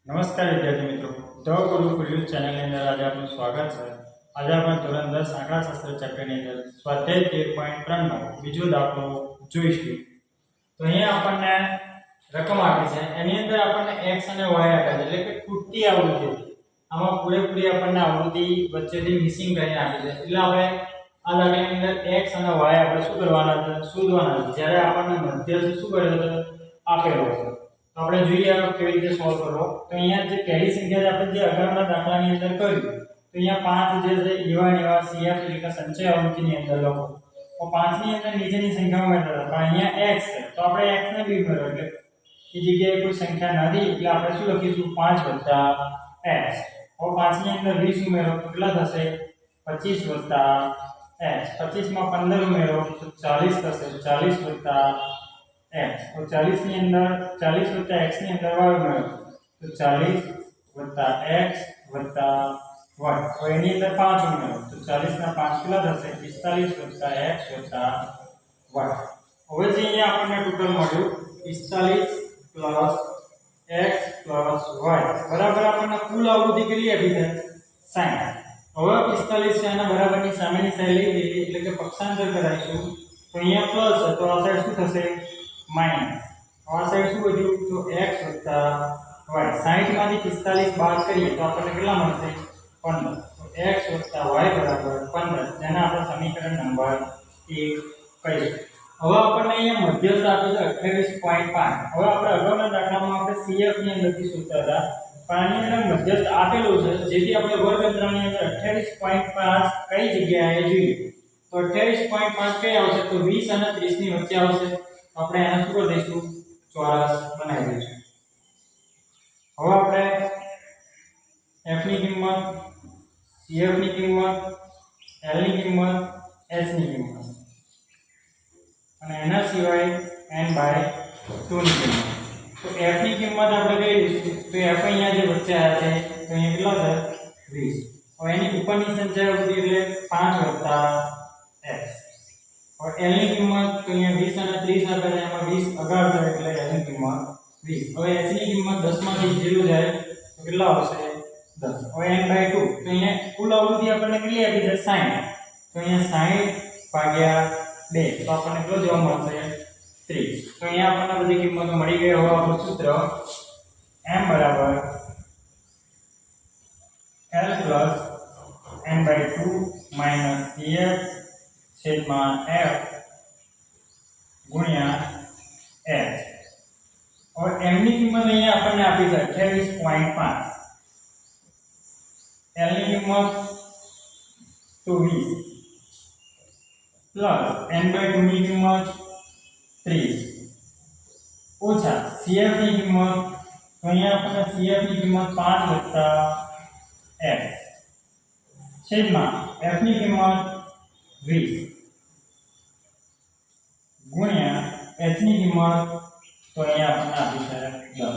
નમસ્કાર વિદ્યાર્થી મિત્રો, ધ ગુરુકુળ યુટ્યુબ ચેનલની અંદર આજે આપનું સ્વાગત છે। આજે આપણે ધોરણ 10 આંકડાશાસ્ત્ર ચેપ્ટરની અંદર સ્વાધ્યાય 13.3 નો બીજો દાખલો જોઈશું। તો અહીંયા આપણને રકમ આપી છે, એની અંદર આપણને x અને y આપ્યા છે, એટલે કે ખૂટતી આવૃત્તિ। આમાં પૂરેપૂરી આપણને આવૃત્તિ વચ્ચેથી મિસિંગ કરીને આપી છે, એટલે આપણે આ દાખલાની અંદર x અને y આપણે શું કરવાના છે, શોધવાના છે। જ્યારે આપણને મધ્યસ્થ શું કર્યો છે, આપેલો છે। तो આપણે જોઈએ કેવી રીતે સોલ્વ કરવો। તો અહીંયા જે પહેલી સંખ્યા આપણે જે અગાઉના દાખલાની અંદર કરી, તો અહીંયા 5 જે છે એવા એવા CF એટલે કે સંચય આવૃત્તિની અંદર લખો। તો 5 ની અંદર નીચેની સંખ્યાઓ મેળવતા, પણ અહીંયા x છે તો આપણે x ને બી મેળવો, એટલે એ જગ્યાએ કોઈ સંખ્યા નથી એટલે આપણે શું લખીશું 5 + x। હવે 5 ની અંદર 20 ઉમેરો કેટલા થશે, 25 + x। 25 માં 15 ઉમેરો તો 40 થશે, 40 + x। तो 40 ની અંદર 40 + x ની અંદર y ઉમેરો તો 40 + x + y। તો એની અંદર 5 ઉમેરો તો 40 ના 5 કેટલા થશે, 45 + x + y। હવે જે અહીંયા આપણને ટોટલ મળ્યું 45 + x + y બરાબર આપણને કુલ આવૃત્તિ કેટલી આપી છે, 60। હવે 45 છે એના બરાબરની સામેની સાઈડ લઈ જઈએ એટલે કે પક્ષાંતર કરાવીશું, તો અહીંયા પ્લસ છે તો આ સાઈડ શું થશે, માઈનસ। આ સાઈડ શું વધ્યું, તો x + y। 60 માંથી 45 બાદ કરીએ તો આપણને કેટલા મળશે, 15। તો x + y = 15, જેને આપણે સમીકરણ નંબર 1 કહીશું। હવે આપણને અહીંયા મધ્યસ્થ આપ્યો છે 28.5। હવે આપણે અગાઉના દાખલામાં આપણે CF ની અંદરથી શોધતા હતા, પણ આની અંદર મધ્યસ્થ આપેલું છે, જેથી આપણે વર્ગ અંતરાલની અંદર 28.5 કઈ જગ્યાએ જોઈએ, તો 28.5 કઈ આવશે, તો 20 અને 30 ની વચ્ચે આવશે। આપણે એને શું કરી દઈશું, ચોરસ બનાવી દઈશું। હવે આપણે f ની કિંમત, cf ની કિંમત, l ની કિંમત, s ની કિંમત અને એના સિવાય n/2 ની કિંમત। તો f ની કિંમત આપણે કઈ દઈશું, તો f અહીંયા જે વચ્ચે આવ્યા છે તો અહીંયા કેટલા છે, 20। હવે એની ઉપરની સંખ્યા આવૃત્તિ એટલે 5 + x। और l ની કિંમત તો અહીંયા 20 અને 30 આપેલા છે, એમાં 20 અગાડ છે એટલે l ની કિંમત 20। હવે h ની કિંમત 10 માંથી 0 જાય તો કેટલા આવશે, 10। હવે n/2 તો અહીંયા કુલ આવૃત્તિ આપણને કેટલી આપી છે, 60। તો અહીંયા 60/2 તો આપણને કેટલો જવાબ મળશે, 30। તો અહીંયા આપણને બધી કિંમતો મળી ગઈ। હવે આપણું સૂત્ર m = l + n/2 - cf / f ગુણ્યા h। હવે m ની કિંમત અહીંયા આપણને આપી છે 28.5, l ની કિંમત તો 20 પ્લસ n/2 ની કિંમત 30 ઓછા cf ની કિંમત, તો અહીંયા આપણને cf ની કિંમત 5 + x છેદમાં f ની કિંમત 20 ગુણ્યા h ની કિંમત, તો અહીંયા આપણને આપી છે 10।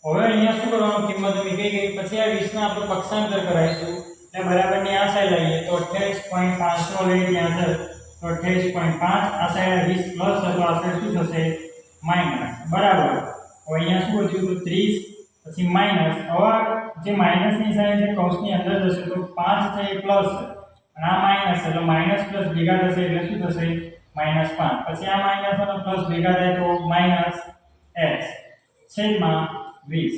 હવે અહીંયા શું કરવાનું, કિંમત મૂકી ગઈ પછી આ 20 ને આપણે પક્ષાંતર કરાવીશું એટલે બરાબરની આ સાઈડ લઈએ તો 28.5 નો લઈએ ત્યાં છે તો 28.5, આ સાઈડ 20 પ્લસ છે તો આ સાઈડ શું થશે, માઈનસ, બરાબર। હવે અહીંયા શું વધ્યું, તો 30 પછી માઈનસ। હવે જે માઈનસની સાઈન છે કૌંસની અંદર જશે તો 5 છે એ પ્લસ છે અને આ માઈનસ એટલે માઈનસ પ્લસ ભેગા થશે એટલે શું થશે, -5। પછી આ માઈનસ અને પ્લસ ભેગા થાય તો -x છેદમાં 20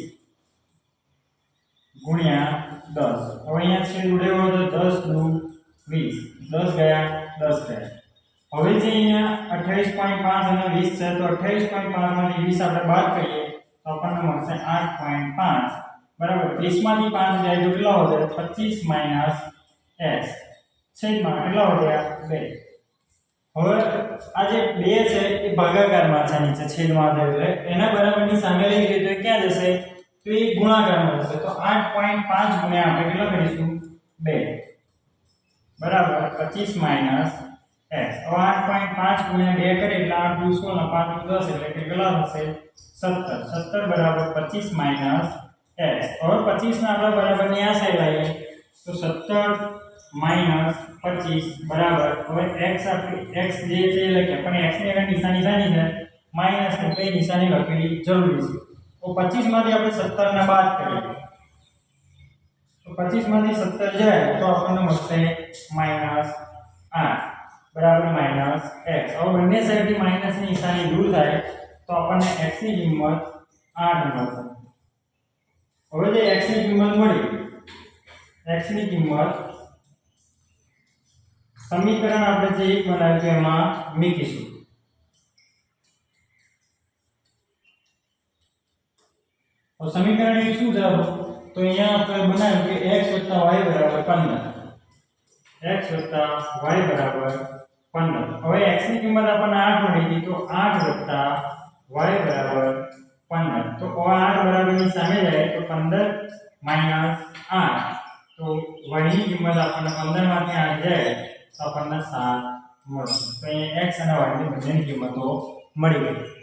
ગુણ્યા 10। હવે અહીંયા છેદ ઉડેવો તો 10 × 20, 10 ગયા 10 ગયા। હવે જે અહીંયા 28.5 અને 20 છે તો 28.5 માંથી 20 આપણે બાદ કરીએ તો આપણને મળશે 8.5 બરાબર। 30 માંથી 5 જાય તો કેટલા વધે, 25 - x છેદમાં કેટલા વધ્યા, 2। હવે આ જે 2 છે એ ભાગાકારમાં છે, નીચે છેદમાં છે એટલે એના બરાબરની સામે લઈ જઈએ તો ક્યાં જશે, તો એ ગુણાકારમાં જશે। તો 8.5 ગુણ્યા આપણે કેટલા કરીશું, 2 બરાબર 25 - x। હવે 8.5 ગુણ્યા 2 કરીએ એટલે 8 × 16 અને 5 × 10 એટલે કેટલા થશે, 17। 17 બરાબર 25 - x। હવે 25 ને આપણે બરાબરની આ સાઈડ લાવીએ તો 17 - 25 બરાબર, હવે x આપી x જે છે એ લખીએ, પણ x ની આગળ નિશાની શાની છે, માઈનસ ની, કઈ નિશાની લખવી જરૂરી છે। તો 25 માંથી આપણે 17 ને બાદ કરીએ તો 25 માંથી 17 જાય તો આપણને મળશે -8 બરાબર -x. હવે બંને સાઈડથી માઈનસ ની નિશાની દૂર થાય તો આપણને x ની કિંમત 8 મળશે. હવે જે x ની કિંમત મળી x ની કિંમત સમીકરણ આપણે જે એક બનાવ્યું છે એમાં મૂકીશું. તો સમીકરણ એ શું છે? તો અહીંયા આપણે બનાવ્યું કે x y બરાબર 15 x y બરાબર 15. હવે x ની કિંમત આપણને 8 મળી હતી તો 8 y બરાબર 15. તો 8 બરાબર ની સામે જાય તો 15 8 તો y ની કિંમત આપણને 15 માંથી 8 જાય તો આપણને 7 મળશે. તો અહીંયા x અને y ની બંનેની કિંમતો મળી ગઈ.